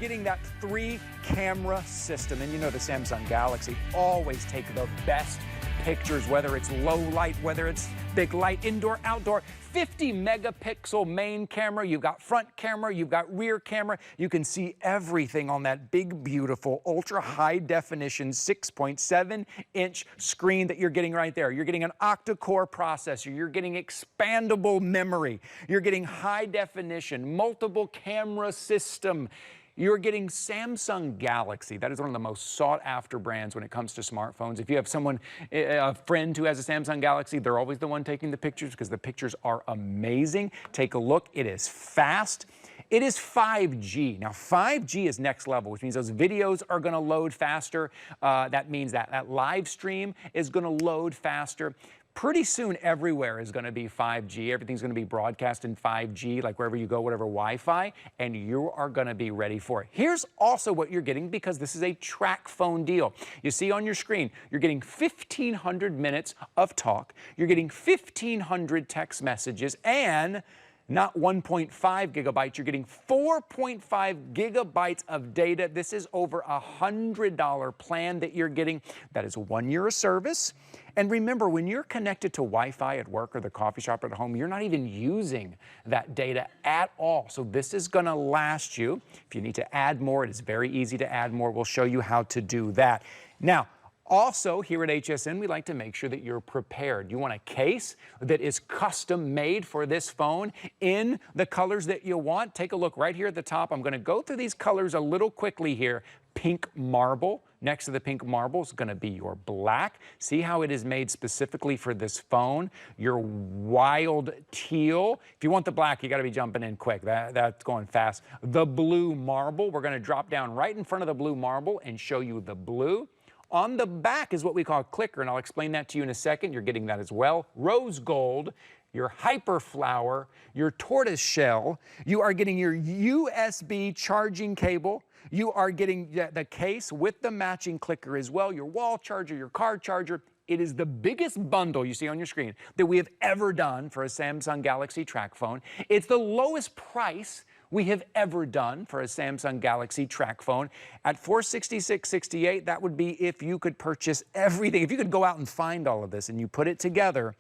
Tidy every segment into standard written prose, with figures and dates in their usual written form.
Getting that 3-camera system, and you know the Samsung Galaxy always take the best pictures, whether it's low light, whether it's big light, indoor, outdoor. 50-megapixel main camera, you've got front camera, you've got rear camera. You can see everything on that big, beautiful, ultra-high definition 6.7-inch screen that you're getting right there. You're getting an octa-core processor, you're getting expandable memory, you're getting high definition, multiple camera system. You're getting Samsung Galaxy. That is one of the most sought-after brands when it comes to smartphones. If you have someone, a friend who has a Samsung Galaxy, they're always the one taking the pictures because the pictures are amazing. Take a look. It is fast. It is 5G. Now, 5G is next level, which means those videos are going to load faster. That means that live stream is going to load faster. Pretty soon, everywhere is going to be 5G. Everything's going to be broadcast in 5G, like wherever you go, whatever Wi-Fi, and you are going to be ready for it. Here's also what you're getting, because this is a Tracfone deal. You see on your screen, you're getting 1,500 minutes of talk. You're getting 1,500 text messages, and not 1.5 gigabytes, you're getting 4.5 gigabytes of data. This is over $100 plan that you're getting. That is 1 year of service. And remember, when you're connected to Wi-Fi at work or the coffee shop or at home, you're not even using that data at all. So this is gonna last you. If you need to add more, it is very easy to add more. We'll show you how to do that. Now, also, here at HSN, we like to make sure that you're prepared. You want a case that is custom made for this phone in the colors that you want. Take a look right here at the top. I'm going to go through these colors a little quickly here. Pink marble. Next to the pink marble is going to be your black. See how it is made specifically for this phone. Your wild teal. If you want the black, you got to be jumping in quick. That's going fast. The blue marble. We're going to drop down right in front of the blue marble and show you the blue. On the back is what we call a clicker, and I'll explain that to you in a second. You're getting that as well. Rose gold, your hyper flower, your tortoise shell. You are getting your USB charging cable. You are getting the case with the matching clicker as well, your wall charger, your car charger. It is the biggest bundle you see on your screen that we have ever done for a Samsung Galaxy Tracfone. It's the lowest price we have ever done for a Samsung Galaxy Tracfone at $466.68. That would be if you could purchase everything, if you could go out and find all of this and you put it together.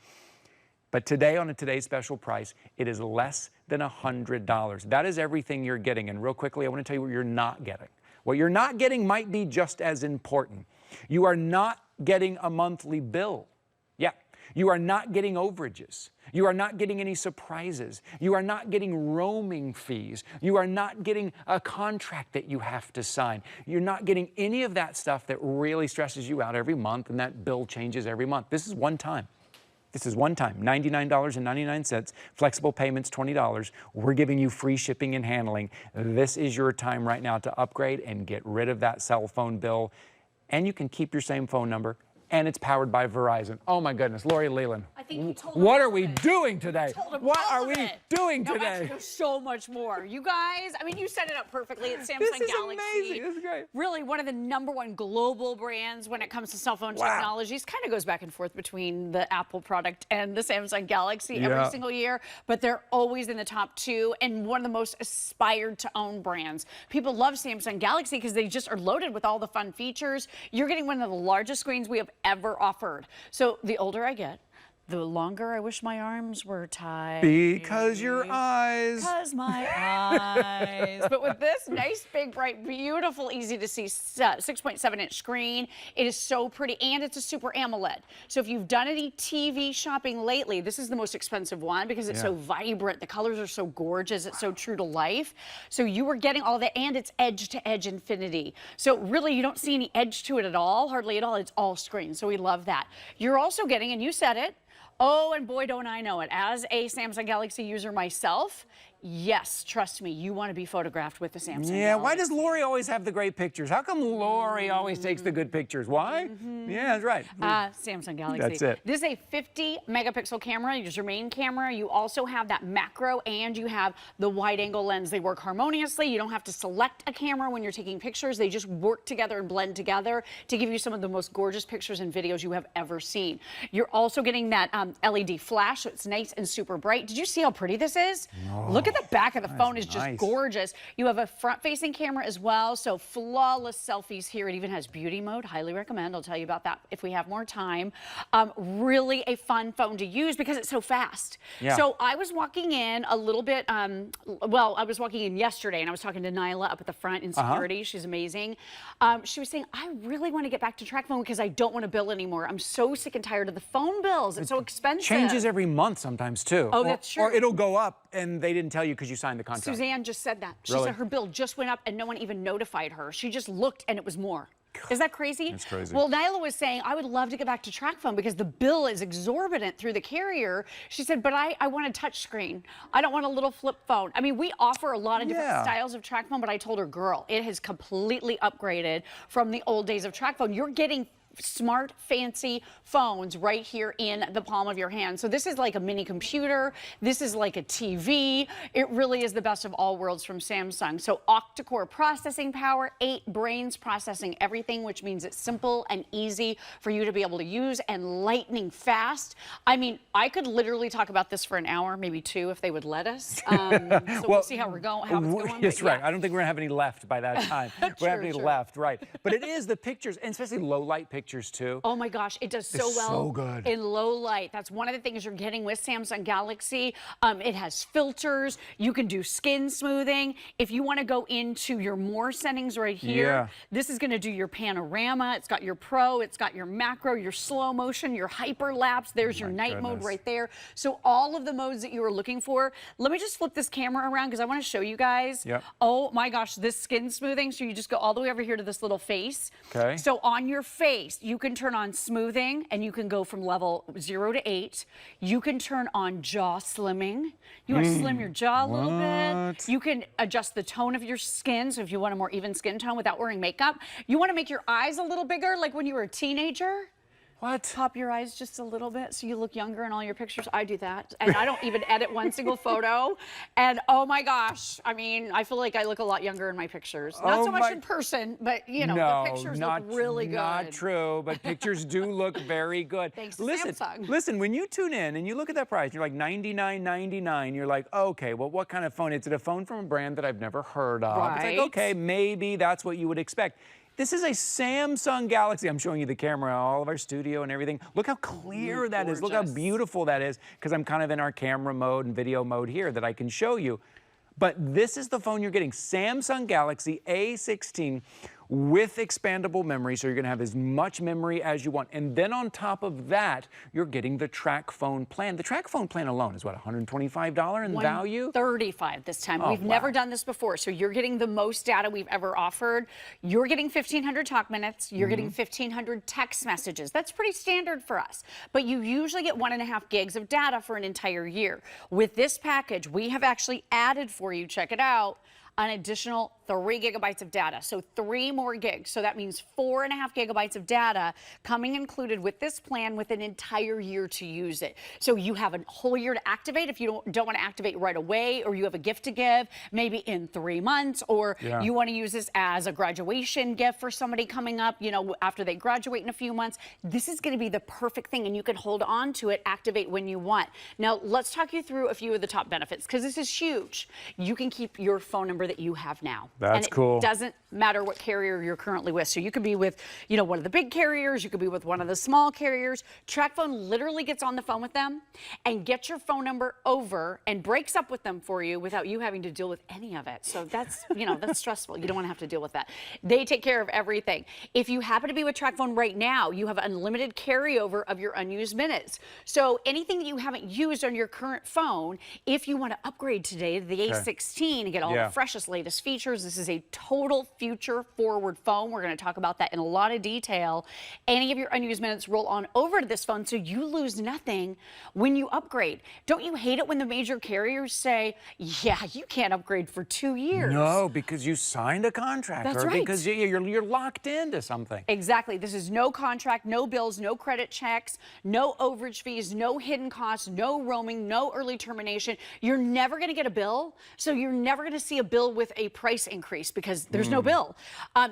But today, on a today's special price, it is less than $100. That is everything you're getting. And real quickly, I want to tell you what you're not getting. What you're not getting might be just as important. You are not getting a monthly bill. Yeah. You are not getting overages. You are not getting any surprises. You are not getting roaming fees. You are not getting a contract that you have to sign. You're not getting any of that stuff that really stresses you out every month, and that bill changes every month. This is one time. This is one time, $99.99, flexible payments, $20. We're giving you free shipping and handling. This is your time right now to upgrade and get rid of that cell phone bill. And you can keep your same phone number, and it's powered by Verizon. Oh my goodness, Lori Leland. I think you told what are we doing today? What are we doing today? Actually, there's so much more. You guys, I mean, you set it up perfectly at Samsung This is Galaxy. amazing. This is great. Really one of the #1 global brands when it comes to cell phone technologies. Kind of goes back and forth between the Apple product and the Samsung Galaxy every single year, but they're always in the top 2 and one of the most aspired to own brands. People love Samsung Galaxy because they just are loaded with all the fun features. You're getting one of the largest screens we have ever offered. So the older I get, the longer I wish my arms were tied. Because your eyes. Because my eyes. But with this nice, big, bright, beautiful, easy to see 6.7-inch screen, it is so pretty, and it's a Super AMOLED. So if you've done any TV shopping lately, this is the most expensive one because it's so vibrant. The colors are so gorgeous. It's so true to life. So you are getting all that, and it's edge-to-edge infinity. So really, you don't see any edge to it at all, hardly at all. It's all screen. So we love that. You're also getting, and you said it, oh, and boy, don't I know it. As a Samsung Galaxy user myself, yes, trust me, you want to be photographed with the Samsung Galaxy. Why does Lori always have the great pictures? How come Lori always takes the good pictures? Why? Yeah, that's right. Samsung Galaxy. That's it. This is a 50-megapixel camera. It's your main camera. You also have that macro, and you have the wide-angle lens. They work harmoniously. You don't have to select a camera when you're taking pictures. They just work together and blend together to give you some of the most gorgeous pictures and videos you have ever seen. You're also getting that LED flash, so it's nice and super bright. Did you see how pretty this is? Look Look at the back of the phone is just nice. gorgeous. You have a front-facing camera as well, so flawless selfies here. It even has beauty mode. Highly recommend. I'll tell you about that if we have more time. Really a fun phone to use because it's so fast. Yeah. So I was walking in a little bit, well, I was walking in yesterday and I was talking to Nyla up at the front in security. She's amazing. She was saying, I really want to get back to Tracfone because I don't want to bill anymore. I'm so sick and tired of the phone bills. It's so expensive. Changes every month sometimes too. Oh, that's true. Or it'll go up and they didn't tell you because you signed the contract. Suzanne just said that. She Really? said her bill just went up and no one even notified her. She just looked and it was more. Is that crazy? It's crazy. Well, Nyla was saying, I would love to get back to Tracfone because the bill is exorbitant through the carrier. She said, but I want a touch screen. I don't want a little flip phone. I mean, we offer a lot of different styles of Tracfone, but I told her, girl, it has completely upgraded from the old days of Tracfone. You're getting smart, fancy phones right here in the palm of your hand. So this is like a mini computer. This is like a TV. It really is the best of all worlds from Samsung. So octa-core processing power, 8 brains processing everything, which means it's simple and easy for you to be able to use and lightning fast. I mean, I could literally talk about this for an hour, maybe 2 if they would let us. So we'll see how we're going, how it's going. That's right. I don't think we're gonna have any left by that time. We don't have any left, right? But it is the pictures, and especially low light pictures too. Oh my gosh, it does so well so good. in low light. That's one of the things you're getting with Samsung Galaxy. It has filters. You can do skin smoothing. If you want to go into your more settings right here, this is going to do your panorama. It's got your pro, it's got your macro, your slow motion, your hyperlapse. There's your night mode right there. So all of the modes that you were looking for. Let me just flip this camera around because I want to show you guys. Oh my gosh, this skin smoothing. So you just go all the way over here to this little face. Okay. So on your face, you can turn on smoothing and you can go from level 0 to 8. You can turn on jaw slimming. You want to slim your jaw a little bit. You can adjust the tone of your skin. So if you want a more even skin tone without wearing makeup, you want to make your eyes a little bigger, like when you were a teenager. What? Pop your eyes just a little bit so you look younger in all your pictures. I do that. And I don't even edit one single photo. And oh my gosh, I mean, I feel like I look a lot younger in my pictures. Not so much in person, but you know, the pictures look really good. Not true, but pictures do look very good. Thanks to Samsung. Listen, when you tune in and you look at that price, you're like $99.99. You're like, okay, well, what kind of phone? Is it a phone from a brand that I've never heard of? Right. It's like, okay, maybe that's what you would expect. This is a Samsung Galaxy. I'm showing you the camera, all of our studio and everything. Look how clear that is. Look how beautiful that is, because I'm kind of in our camera mode and video mode here that I can show you. But this is the phone you're getting, Samsung Galaxy A16 with expandable memory, so you're gonna have as much memory as you want. And then on top of that, you're getting the Tracfone plan. The Tracfone plan alone is what, $125 in value? $135 this time. We've never done this before, so you're getting the most data we've ever offered. You're getting 1,500 talk minutes. You're getting 1,500 text messages. That's pretty standard for us. But you usually get 1.5 gigs of data for an entire year. With this package, we have actually added for you, check it out, an additional 3 gigabytes of data. So 3 more gigs. So that means 4.5 gigabytes of data coming included with this plan with an entire year to use it. So you have a whole year to activate if you don't want to activate right away, or you have a gift to give maybe in 3 months, or you want to use this as a graduation gift for somebody coming up, you know, after they graduate in a few months. This is going to be the perfect thing, and you can hold on to it, activate when you want. Now, let's talk you through a few of the top benefits, because this is huge. You can keep your phone number that you have now. That's cool. It doesn't matter what carrier you're currently with. So you could be with, you know, one of the big carriers, you could be with one of the small carriers. Tracfone literally gets on the phone with them and gets your phone number over and breaks up with them for you without you having to deal with any of it. So that's, you know, that's stressful. You don't want to have to deal with that. They take care of everything. If you happen to be with Tracfone right now, you have unlimited carryover of your unused minutes. So anything that you haven't used on your current phone, if you want to upgrade today to the A16 and get all the freshest, latest features, this is a total future forward phone. We're going to talk about that in a lot of detail. Any of your unused minutes roll on over to this phone, so you lose nothing when you upgrade. Don't you hate it when the major carriers say, yeah, you can't upgrade for 2 years? No, because you signed a contract. That's or right. because you're locked into something. Exactly. This is no contract, no bills, no credit checks, no overage fees, no hidden costs, no roaming, no early termination. You're never going to get a bill, so you're never going to see a bill bill with a price increase because there's no bill.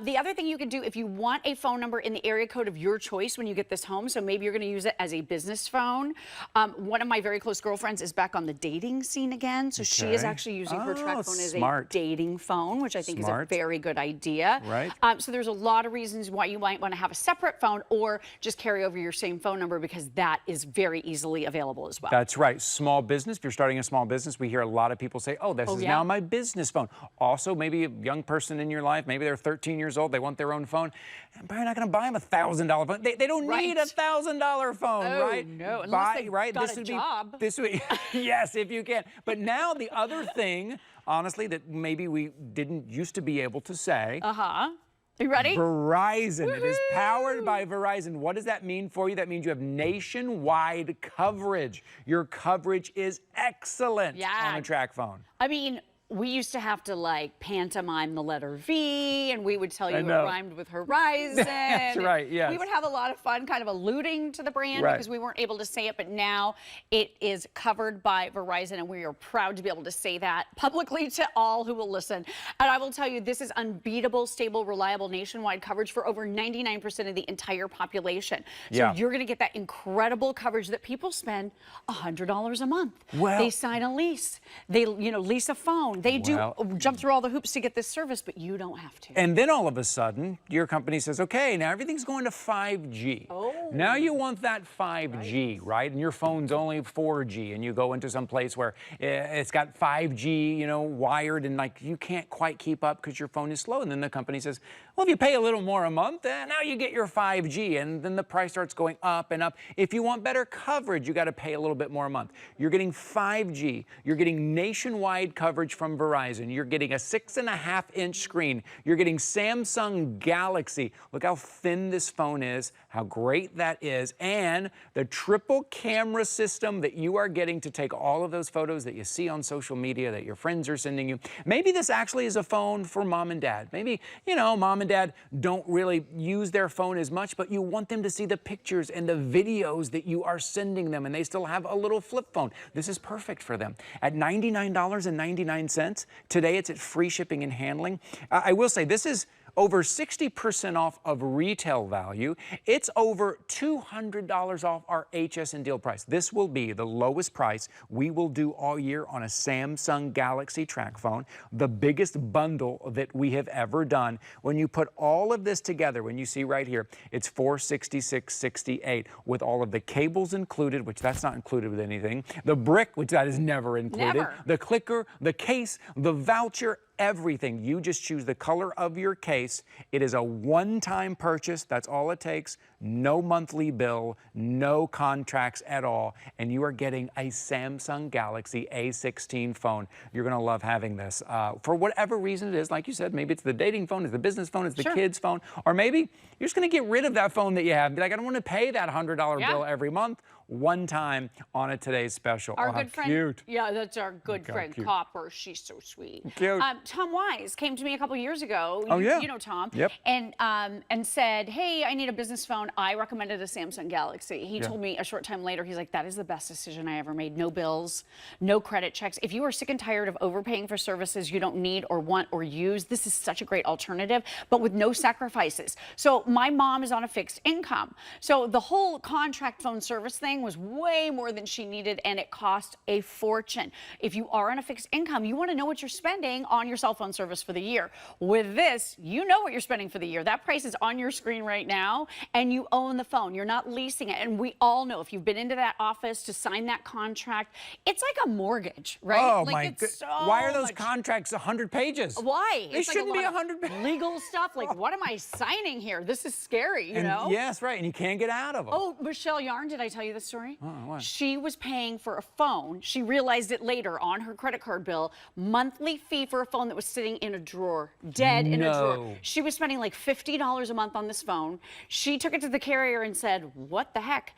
The other thing you can do if you want a phone number in the area code of your choice when you get this home, so maybe you're going to use it as a business phone. One of my very close girlfriends is back on the dating scene again, so she is actually using her Tracfone as a dating phone, which I think is a very good idea. Right. So there's a lot of reasons why you might want to have a separate phone or just carry over your same phone number because that is very easily available as well. That's right. Small business. If you're starting a small business, we hear a lot of people say, oh, this is now my business phone. Also, maybe a young person in your life, maybe they're 13 years old, they want their own phone. And you're not going to buy them a $1,000 phone. They don't need a $1,000 phone, right? No, unless they got a job. This would be, yes, if you can. But now the other thing, honestly, that maybe we didn't used to be able to say. You ready? Verizon. It is powered by Verizon. What does that mean for you? That means you have nationwide coverage. Your coverage is excellent on a Tracfone. I mean, we used to have to like pantomime the letter V, and we would tell you it rhymed with Horizon. That's right, yes. We would have a lot of fun kind of alluding to the brand because we weren't able to say it, but now it is covered by Verizon, and we are proud to be able to say that publicly to all who will listen. And I will tell you, this is unbeatable, stable, reliable nationwide coverage for over 99% of the entire population. So you're going to get that incredible coverage that people spend $100 a month. Well, they sign a lease. They, lease a phone. They do jump through all the hoops to get this service, but you don't have to. And then all of a sudden, your company says, okay, now everything's going to 5G. Now you want that 5G, right? And your phone's only 4G, and you go into some place where it's got 5G, wired, and like you can't quite keep up because your phone is slow. And then the company says, well, if you pay a little more a month, now you get your 5G. And then the price starts going up and up. If you want better coverage, you got to pay a little bit more a month. You're getting 5G. You're getting nationwide coverage from Verizon. You're getting a 6.5-inch screen. You're getting Samsung Galaxy. Look how thin this phone is, how great that is, and the triple camera system that you are getting to take all of those photos that you see on social media that your friends are sending you. Maybe this actually is a phone for mom and dad. Maybe, mom and dad don't really use their phone as much, but you want them to see the pictures and the videos that you are sending them, and they still have a little flip phone. This is perfect for them. At $99.99, today it's at free shipping and handling. I will say this is over 60% off of retail value. It's over $200 off our HSN deal price. This will be the lowest price we will do all year on a Samsung Galaxy Tracfone, the biggest bundle that we have ever done. When you put all of this together, when you see right here, it's $466.68 with all of the cables included, which that's not included with anything, the brick, which that is never included, the clicker, the case, the voucher, everything. You just choose the color of your case. It is a one-time purchase. That's all it takes. No monthly bill, no contracts at all. And you are getting a Samsung Galaxy A16 phone. You're going to love having this. For whatever reason it is, like you said, maybe it's the dating phone, it's the business phone, it's the kids' phone, or maybe you're just going to get rid of that phone that you have. Be like, I don't want to pay that $100 bill every month. One time on a Today's Special. Our good friend. Cute. Yeah, that's our good friend, Copper. She's so sweet. Cute. Tom Wise came to me a couple years ago. You know Tom. Yep. And said, hey, I need a business phone. I recommended a Samsung Galaxy. He told me a short time later, he's like, that is the best decision I ever made. No bills, no credit checks. If you are sick and tired of overpaying for services you don't need or want or use, this is such a great alternative, but with no sacrifices. So my mom is on a fixed income. So the whole contract phone service thing was way more than she needed, and it cost a fortune. If you are on a fixed income, you want to know what you're spending on your cell phone service for the year. With this, you know what you're spending for the year. That price is on your screen right now, and you own the phone. You're not leasing it. And we all know if you've been into that office to sign that contract, it's like a mortgage, right? Oh, like my God. Why are those contracts 100 pages? Why? They shouldn't be 100 pages. Legal stuff. Like, what am I signing here? This is scary, you know? Yes, right. And you can't get out of them. Oh, Michelle Yarn, did I tell you the story? Oh, what? She was paying for a phone. She realized it later on her credit card bill. Monthly fee for a phone that was sitting in a drawer, dead in a drawer. She was spending like $50 a month on this phone. She took it to the carrier and said, what the heck?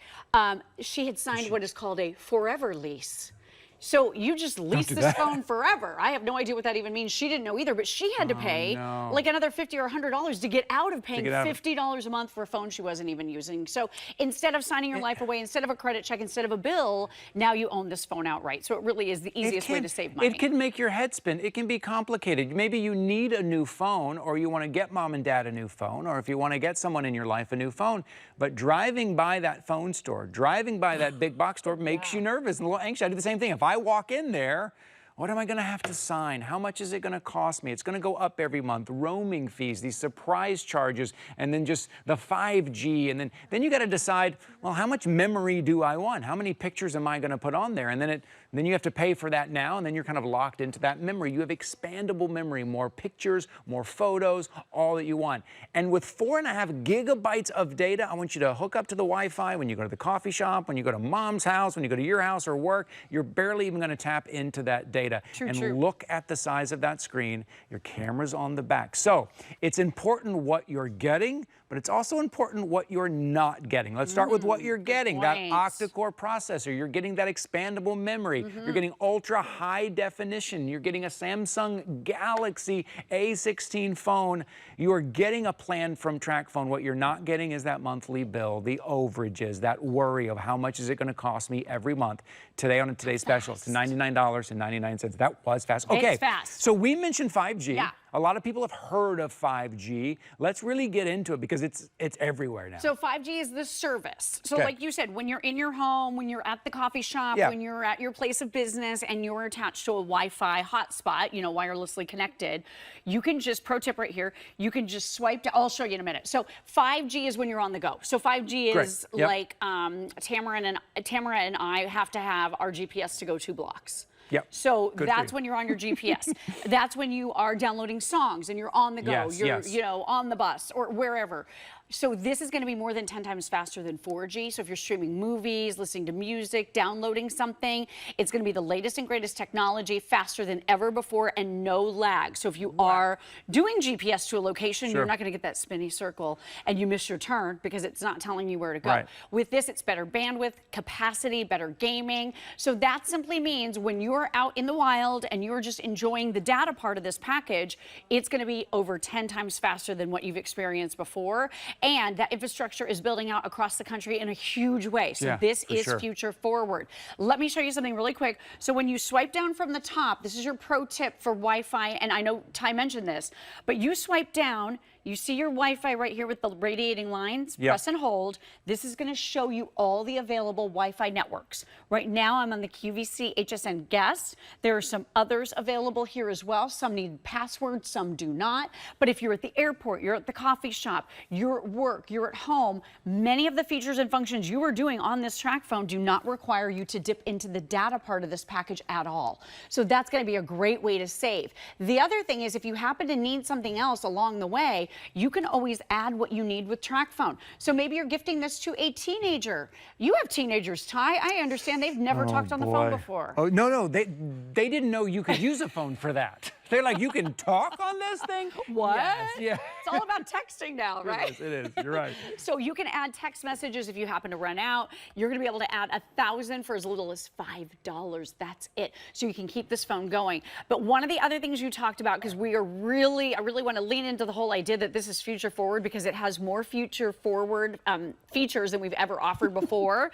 She had signed what is called a forever lease. So you just lease this phone forever. I have no idea what that even means. She didn't know either, but she had to pay like another $50 or $100 to get out of paying $50 a month for a phone she wasn't even using. So instead of signing your life away, instead of a credit check, instead of a bill, now you own this phone outright. So it really is the easiest way to save money. It can make your head spin. It can be complicated. Maybe you need a new phone, or you want to get mom and dad a new phone, or if you want to get someone in your life a new phone. But driving by that phone store, driving by that big box store makes you nervous and a little anxious. I do the same thing. If I walk in there, what am I going to have to sign? How much is it going to cost me? It's going to go up every month. Roaming fees, these surprise charges, and then just the 5G. And then you got to decide, well, how much memory do I want? How many pictures am I going to put on there? And then you have to pay for that now, and then you're kind of locked into that memory. You have expandable memory, more pictures, more photos, all that you want. And with 4.5 gigabytes of data, I want you to hook up to the Wi-Fi when you go to the coffee shop, when you go to mom's house, when you go to your house or work. You're barely even going to tap into that data. Look at the size of that screen. Your camera's on the back. So it's important what you're getting, but it's also important what you're not getting. Let's start with what you're getting. That octa-core processor. You're getting that expandable memory. You're getting ultra high definition. You're getting a Samsung Galaxy A16 phone. You're getting a plan from Tracfone. What you're not getting is that monthly bill, the overages, that worry of how much is it going to cost me every month. Today on Today's Special, it's $99.99. That was fast. Okay, it's fast. So we mentioned 5G. Yeah. A lot of people have heard of 5G. Let's really get into it because it's everywhere now. So 5G is the service. So like you said, when you're in your home, when you're at the coffee shop, when you're at your place of business and you're attached to a Wi-Fi hotspot, you know, wirelessly connected, you can just, pro tip right here, you can just swipe down. I'll show you in a minute. So 5G is when you're on the go. So 5G is like Tamara and I have to have our GPS to go 2 blocks. So that's when you're on your GPS. That's when you are downloading songs and you're on the go. You're you know, on the bus or wherever. So this is going to be more than 10 times faster than 4G. So if you're streaming movies, listening to music, downloading something, it's going to be the latest and greatest technology, faster than ever before, and no lag. So if you are doing GPS to a location, you're not going to get that spinny circle and you miss your turn because it's not telling you where to go. With this, it's better bandwidth, capacity, better gaming. So that simply means when you're out in the wild and you're just enjoying the data part of this package, it's going to be over 10 times faster than what you've experienced before. And that infrastructure is building out across the country in a huge way. So this is future forward. Let me show you something really quick. So when you swipe down from the top, this is your pro tip for Wi-Fi. And I know Ty mentioned this, but you swipe down, you see your Wi-Fi right here with the radiating lines. Press and hold. This is going to show you all the available Wi-Fi networks. Right now, I'm on the QVC HSN Guest. There are some others available here as well. Some need passwords, some do not. But if you're at the airport, you're at the coffee shop, you're at work, you're at home, many of the features and functions you are doing on this Tracfone do not require you to dip into the data part of this package at all. So that's going to be a great way to save. The other thing is if you happen to need something else along the way, you can always add what you need with Tracfone. So maybe you're gifting this to a teenager. You have teenagers, Ty. I understand they've never talked on the phone before. Oh, no, they didn't know you could use a phone for that. They're like, you can talk on this thing? What? It's all about texting now, right? It is. You're right. So you can add text messages if you happen to run out. You're going to be able to add 1,000 for as little as $5. That's it. So you can keep this phone going. But one of the other things you talked about, because I really want to lean into the whole idea that this is future forward because it has more future forward features than we've ever offered before.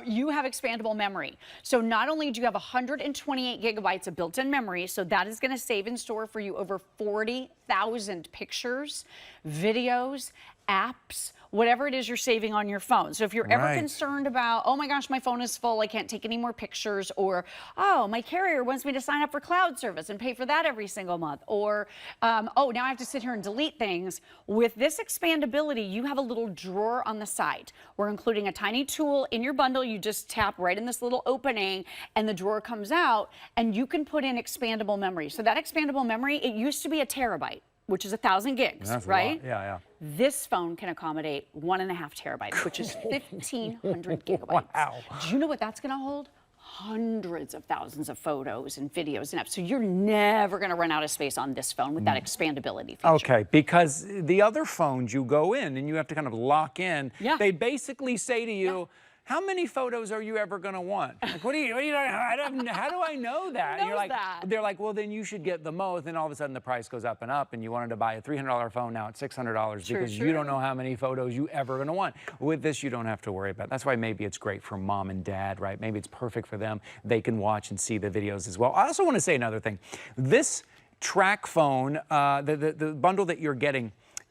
You have expandable memory. So not only do you have 128 gigabytes of built-in memory, so that is going to save in store for you over 40,000 pictures, videos, apps, whatever it is you're saving on your phone. So if you're ever concerned about, oh my gosh, my phone is full, I can't take any more pictures, or oh, my carrier wants me to sign up for cloud service and pay for that every single month, or oh, now I have to sit here and delete things. With this expandability, you have a little drawer on the side. We're including a tiny tool in your bundle. You just tap right in this little opening and the drawer comes out and you can put in expandable memory. So that expandable memory, it used to be a terabyte, which is 1,000 gigs, right? Yeah. This phone can accommodate 1.5 terabytes, which is 1,500 gigabytes. Wow. Do you know what that's going to hold? Hundreds of thousands of photos and videos and apps. So you're never going to run out of space on this phone with that expandability feature. Okay, because the other phones you go in and you have to kind of lock in. They basically say to you, how many photos are you ever going to want? Like, how do I know that? And you're like, they're like, well, then you should get the most. And all of a sudden the price goes up and up, and you wanted to buy a $300 phone, now it's $600 because you don't know how many photos you ever going to want. With this, you don't have to worry about it. That's why maybe it's great for mom and dad, right? Maybe it's perfect for them. They can watch and see the videos as well. I also want to say another thing. This Tracfone, the bundle that you're getting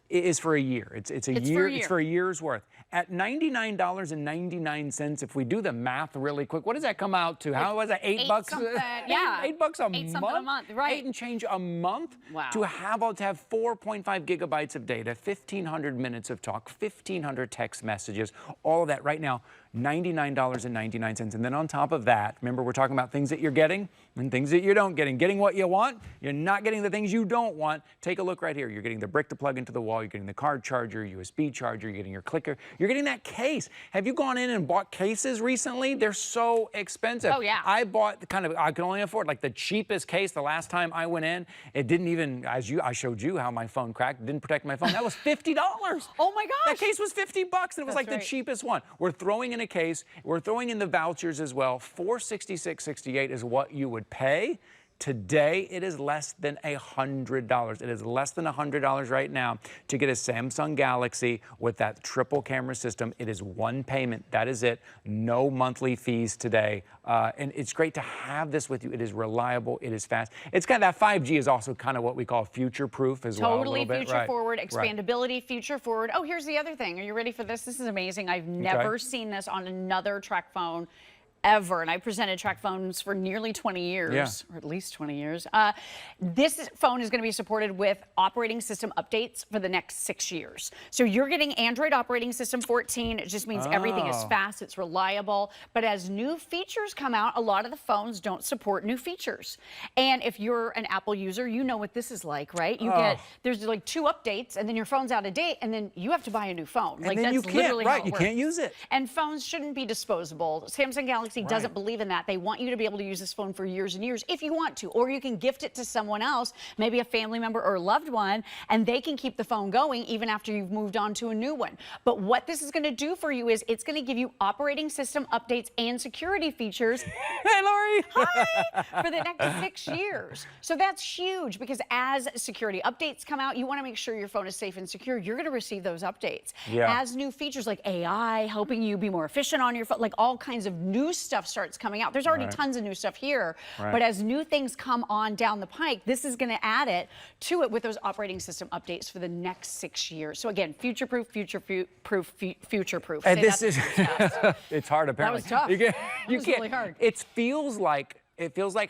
is for a year. It's a year. It's for a year's worth. At $99.99, if we do the math really quick, what does that come out to? How was that? $8 bucks? Yeah. $8 a month. $8 a month, right? 8 and change a month. Wow. To have 4.5 gigabytes of data, 1,500 minutes of talk, 1,500 text messages, all of that right now. $99.99. And then on top of that, remember, we're talking about things that you're getting and things that you don't getting. Getting what you want, you're not getting the things you don't want. Take a look right here. You're getting the brick to plug into the wall. You're getting the card charger, USB charger. You're getting your clicker. You're getting that case. Have you gone in and bought cases recently? They're so expensive. Oh, yeah. I bought I could only afford like the cheapest case the last time I went in. It didn't even, I showed you how my phone cracked. It didn't protect my phone. That was $50. Oh my gosh. That case was $50 and it was the cheapest one. We're throwing in a case. We're throwing in the vouchers as well. $466.68 is what you would pay. Today, it is less than $100. It is less than $100 right now to get a Samsung Galaxy with that triple camera system. It is one payment. That is it. No monthly fees today. And it's great to have this with you. It is reliable. It is fast. It's kind of that 5G is also kind of what we call future-proof as well. Totally future forward, expandability, future forward. Oh, here's the other thing. Are you ready for this? This is amazing. I've never seen this on another Tracfone ever, and I presented Tracfones for nearly 20 years, or at least 20 years. This phone is going to be supported with operating system updates for the next 6 years. So you're getting Android operating system 14. It just means everything is fast, it's reliable. But as new features come out, a lot of the phones don't support new features. And if you're an Apple user, you know what this is like, right? You get, there's like 2 updates, and then your phone's out of date, and then you have to buy a new phone. And like then that's you can't, literally how it you works. can't use it. And phones shouldn't be disposable. Samsung Galaxy doesn't believe in that. They want you to be able to use this phone for years and years if you want to, or you can gift it to someone else, maybe a family member or a loved one, and they can keep the phone going even after you've moved on to a new one. But what this is going to do for you is it's going to give you operating system updates and security features. Hey, Lori. Hi, for the next 6 years. So that's huge because as security updates come out, you want to make sure your phone is safe and secure. You're going to receive those updates. As new features like AI helping you be more efficient on your phone, like all kinds of new stuff starts coming out. There's already tons of new stuff here, but as new things come on down the pike, this is going to add it to it with those operating system updates for the next 6 years. So again, future-proof, future-proof. And this is, it's hard apparently. That was tough. You was really hard. It feels like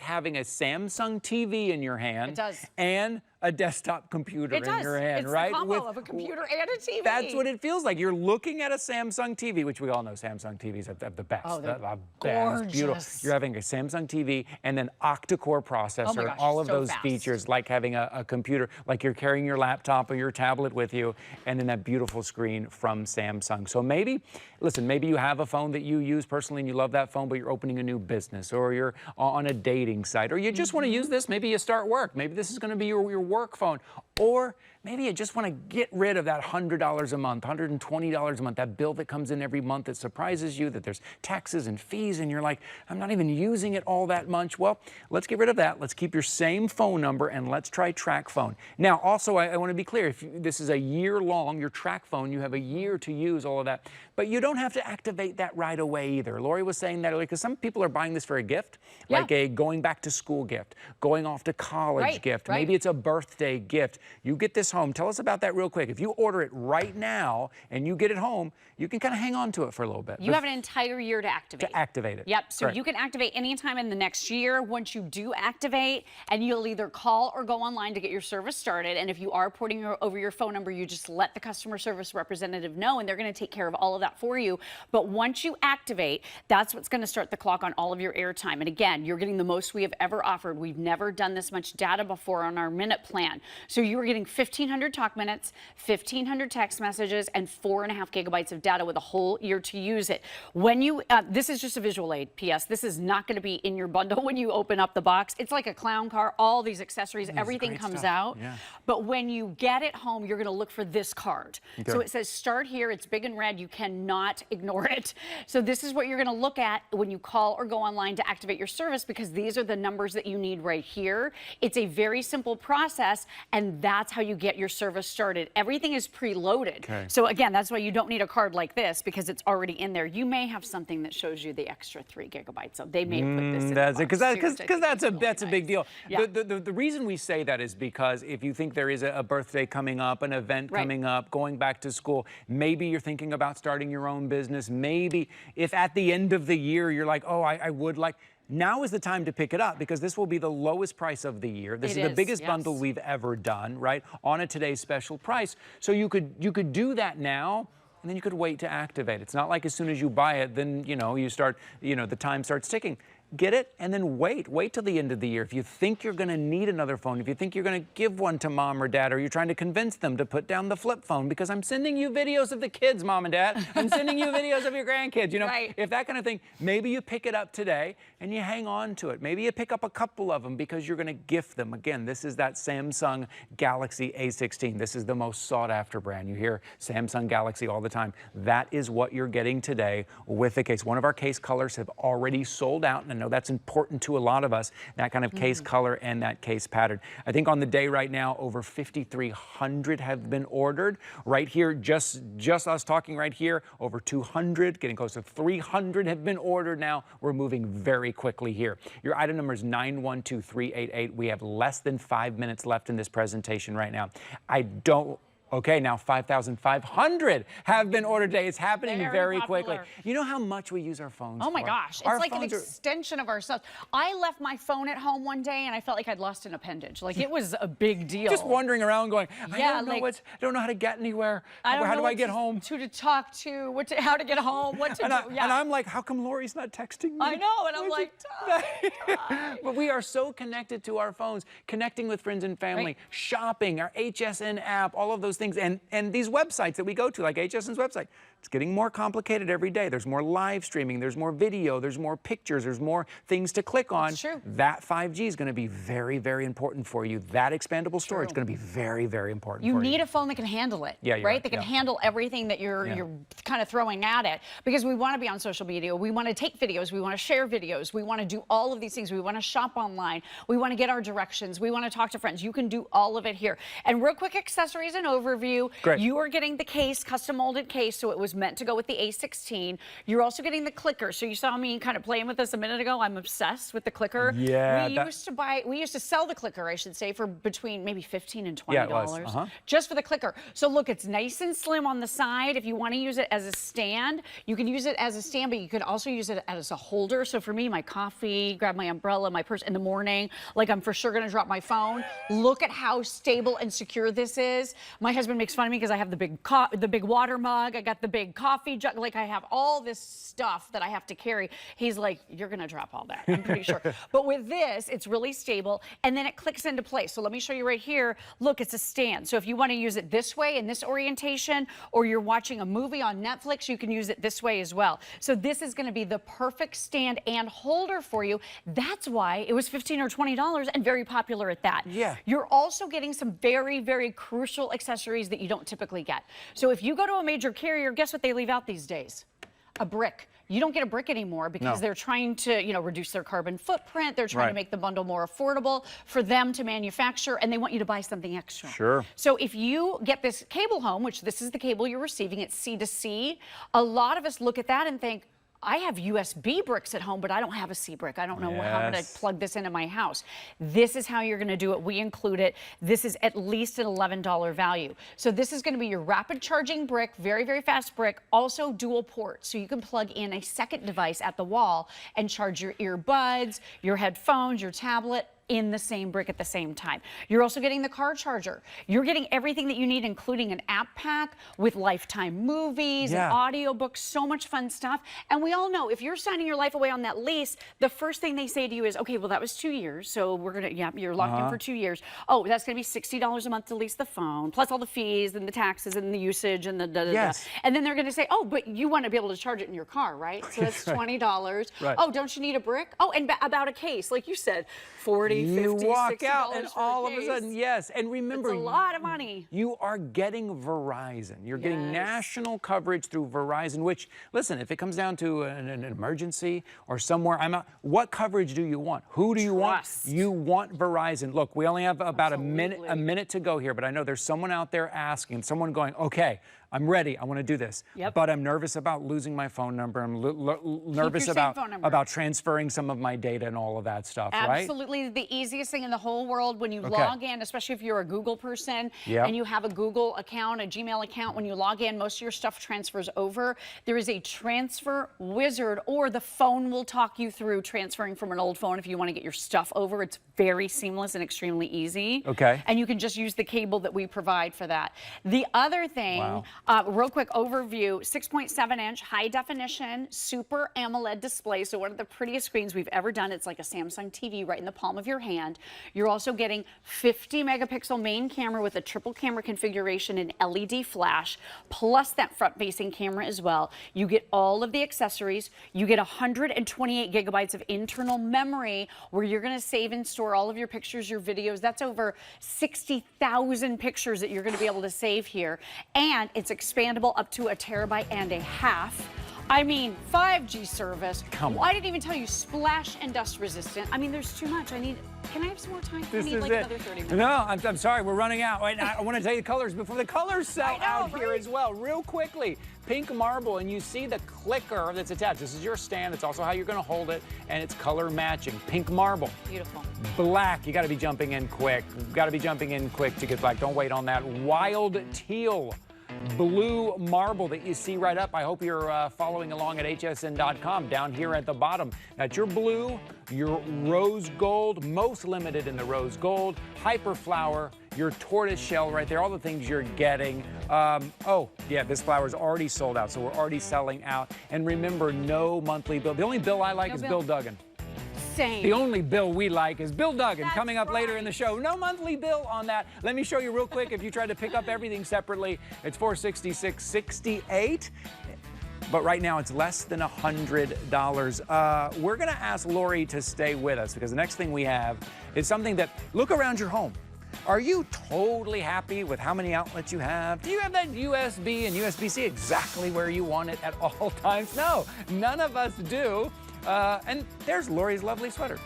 having a Samsung TV in your hand. It does. And a desktop computer in your hand, it's right? It's the combo of a computer and a TV. That's what it feels like. You're looking at a Samsung TV, which we all know Samsung TVs are the best. Oh, they're gorgeous. Beautiful. You're having a Samsung TV and then octa-core processor, and all of those features, like having a computer, like you're carrying your laptop or your tablet with you, and then that beautiful screen from Samsung. So maybe, listen, maybe you have a phone that you use personally and you love that phone, but you're opening a new business, or you're on a dating site, or you just want to use this. Maybe you start work. Maybe this is going to be your work phone. Or maybe you just want to get rid of that $100 a month, $120 a month, that bill that comes in every month that surprises you, that there's taxes and fees, and you're like, I'm not even using it all that much. Well, let's get rid of that. Let's keep your same phone number, and let's try Tracfone. Now, also, I want to be clear. If this is a year long, your Tracfone, you have a year to use all of that. But you don't have to activate that right away either. Lori was saying that earlier, because some people are buying this for a gift, like a going back to school gift, going off to college gift. Maybe it's a birthday gift. You get this home. Tell us about that real quick. If you order it right now and you get it home, you can kind of hang on to it for a little bit. You have an entire year to activate. It. Yep. So you can activate anytime in the next year. Once you do activate, and you'll either call or go online to get your service started. And if you are porting over your phone number, you just let the customer service representative know, and they're going to take care of all of that for you. But once you activate, that's what's going to start the clock on all of your airtime. And again, you're getting the most we have ever offered. We've never done this much data before on our minute plan. So you are getting 15 1,500 talk minutes, 1,500 text messages, and 4.5 gigabytes of data with a whole year to use it. When you, this is just a visual aid, P.S. This is not going to be in your bundle when you open up the box. It's like a clown car, all these accessories, everything comes out. Yeah. But when you get it home, you're going to look for this card. Okay. So it says start here. It's big and red. You cannot ignore it. So this is what you're going to look at when you call or go online to activate your service, because these are the numbers that you need right here. It's a very simple process, and that's how you get your service started. Everything is preloaded. Okay. So again, that's why you don't need a card like this, because it's already in there. You may have something that shows you the extra 3 gigabytes. So they may put this in that's the it, box. because that's a big deal. Yeah. The reason we say that is because if you think there is a birthday coming up, an event coming up, going back to school, maybe you're thinking about starting your own business. Maybe if at the end of the year you're like, oh, I would like. Now is the time to pick it up, because this will be the lowest price of the year. This is the biggest bundle we've ever done, right? On a today's special price. So you could do that now, and then you could wait to activate. It's not like as soon as you buy it, then you start, the time starts ticking. Get it and then wait till the end of the year. If you think you're going to need another phone, if you think you're going to give one to mom or dad, or you're trying to convince them to put down the flip phone, because I'm sending you videos of the kids, mom and dad. I'm sending you videos of your grandkids. Right. If that kind of thing, maybe you pick it up today and you hang on to it. Maybe you pick up a couple of them because you're going to gift them. Again, this is that Samsung Galaxy A16. This is the most sought after brand. You hear Samsung Galaxy all the time. That is what you're getting today with the case. One of our case colors have already sold out, and I know that's important to a lot of us, that kind of case color and that case pattern. I think on the day right now, over 5,300 have been ordered. Right here, just us talking right here, over 200, getting close to 300 have been ordered now. We're moving very quickly here. Your item number is 912388. We have less than 5 minutes left in this presentation right now. Okay, now 5,500 have been ordered today. It's happening very quickly. You know how much we use our phones Oh my for? gosh, it's like an extension of ourselves. I left my phone at home one day and I felt like I'd lost an appendage. Like, it was a big deal. Just wandering around going, I like, don't know how to get anywhere. How do I get home? Who to talk to, how to get home, what to do. And I'm like, how come Lori's not texting me? I know, and I'm like, But we are so connected to our phones, connecting with friends and family, shopping, our HSN app, all of those things, and these websites that we go to, like HSN's website. It's getting more complicated every day. There's more live streaming, there's more video, there's more pictures, there's more things to click on. That's true. That 5G is going to be very, very important for you. That expandable storage is going to be very, very important for you. You need a phone that can handle it, right? That can handle everything that you're kind of throwing at it, because we want to be on social media. We want to take videos. We want to share videos. We want to do all of these things. We want to shop online. We want to get our directions. We want to talk to friends. You can do all of it here. And real quick accessories and overview. Great. You are getting the case, custom molded case, so it was meant to go with the A16. You're also getting the clicker. So you saw me kind of playing with this a minute ago. I'm obsessed with the clicker. Yeah. We used to sell the clicker, I should say, for between maybe $15 and $20. Yeah, it was. Just for the clicker. So look, it's nice and slim on the side. If you want to use it as a stand, you can use it as a stand, but you could also use it as a holder. So for me, my coffee, grab my umbrella, my purse in the morning, like I'm for sure going to drop my phone. Look at how stable and secure this is. My husband makes fun of me because I have the big water mug. I got the big coffee jug. Like, I have all this stuff that I have to carry. He's like, you're going to drop all that, I'm pretty sure. But with this, it's really stable, and then it clicks into place. So let me show you right here. Look, it's a stand. So if you want to use it this way in this orientation, or you're watching a movie on Netflix, you can use it this way as well. So this is going to be the perfect stand and holder for you. That's why it was $15 or $20 and very popular at that. Yeah. You're also getting some very, very crucial accessories that you don't typically get. So if you go to a major carrier, guess what they leave out these days? A brick. You don't get a brick anymore because they're trying to, reduce their carbon footprint. They're trying to make the bundle more affordable for them to manufacture, and they want you to buy something extra. Sure. So if you get this cable home, which this is the cable you're receiving, it's C2C, a lot of us look at that and think, I have USB bricks at home, but I don't have a C brick. I don't know how I'm going to plug this into my house. This is how you're going to do it. We include it. This is at least an $11 value. So this is going to be your rapid charging brick, very, very fast brick, also dual port. So you can plug in a second device at the wall and charge your earbuds, your headphones, your tablet, in the same brick at the same time. You're also getting the car charger. You're getting everything that you need, including an app pack with lifetime movies and audiobooks, so much fun stuff. And we all know if you're signing your life away on that lease, the first thing they say to you is, okay, well, that was 2 years. So we're going to, you're locked in for 2 years. Oh, that's going to be $60 a month to lease the phone, plus all the fees and the taxes and the usage and the da-da-da. And then they're going to say, oh, but you want to be able to charge it in your car, right? So that's $20. Oh, don't you need a brick? Oh, and about a case, like you said, 40, 50, you walk $60 out and all of a sudden, yes. And remember, it's a lot of money. You are getting Verizon. You're getting national coverage through Verizon, which, listen, if it comes down to an emergency or somewhere, I'm out. What coverage do you want? Who do you want? You want Verizon. Look, we only have about a minute to go here, but I know there's someone out there asking, someone going, okay, I'm ready. I want to do this. But I'm nervous about losing my phone number. I'm nervous about transferring some of my data and all of that stuff, right? Absolutely. The easiest thing in the whole world when you log in, especially if you're a Google person and you have a Google account, a Gmail account, when you log in, most of your stuff transfers over. There is a transfer wizard, or the phone will talk you through transferring from an old phone if you want to get your stuff over. It's very seamless and extremely easy. And you can just use the cable that we provide for that. The other thing, real quick overview, 6.7-inch high definition super AMOLED display. So one of the prettiest screens we've ever done. It's like a Samsung TV right in the palm of your hand. You're also getting 50 megapixel main camera with a triple camera configuration and LED flash, plus that front facing camera as well. You get all of the accessories. You get 128 gigabytes of internal memory where you're going to save and store all of your pictures, your videos. That's over 60,000 pictures that you're going to be able to save here. And it's expandable up to 1.5 terabytes. I mean, 5G service. Come on. Well, I didn't even tell you splash and dust resistant. I mean, there's too much. Can I have some more time? This I need is like another 30 minutes. No, I'm sorry, we're running out. I want to tell you the colors before the colors sell out here as well. Real quickly, pink marble, and you see the clicker that's attached. This is your stand. It's also how you're going to hold it, and it's color matching. Pink marble. Beautiful. Black, you got to be jumping in quick. Got to be jumping in quick to get black. Don't wait on that. Wild teal. Blue marble that you see right up. I hope you're following along at hsn.com down here at the bottom. That's your blue, your rose gold, most limited in the rose gold, hyper flower, your tortoise shell right there, all the things you're getting. Oh, yeah, this flower's already sold out, so we're already selling out. And remember, no monthly bill. The only bill I like is Bill Duggan. Same. The only bill we like is Bill Duggan. Coming up later in the show. No monthly bill on that. Let me show you real quick. If you try to pick up everything separately, it's $466.68. But right now it's less than $100. We're going to ask Lori to stay with us because the next thing we have is something that, look around your home. Are you totally happy with how many outlets you have? Do you have that USB and USB-C exactly where you want it at all times? No, none of us do. And there's Lori's lovely sweater.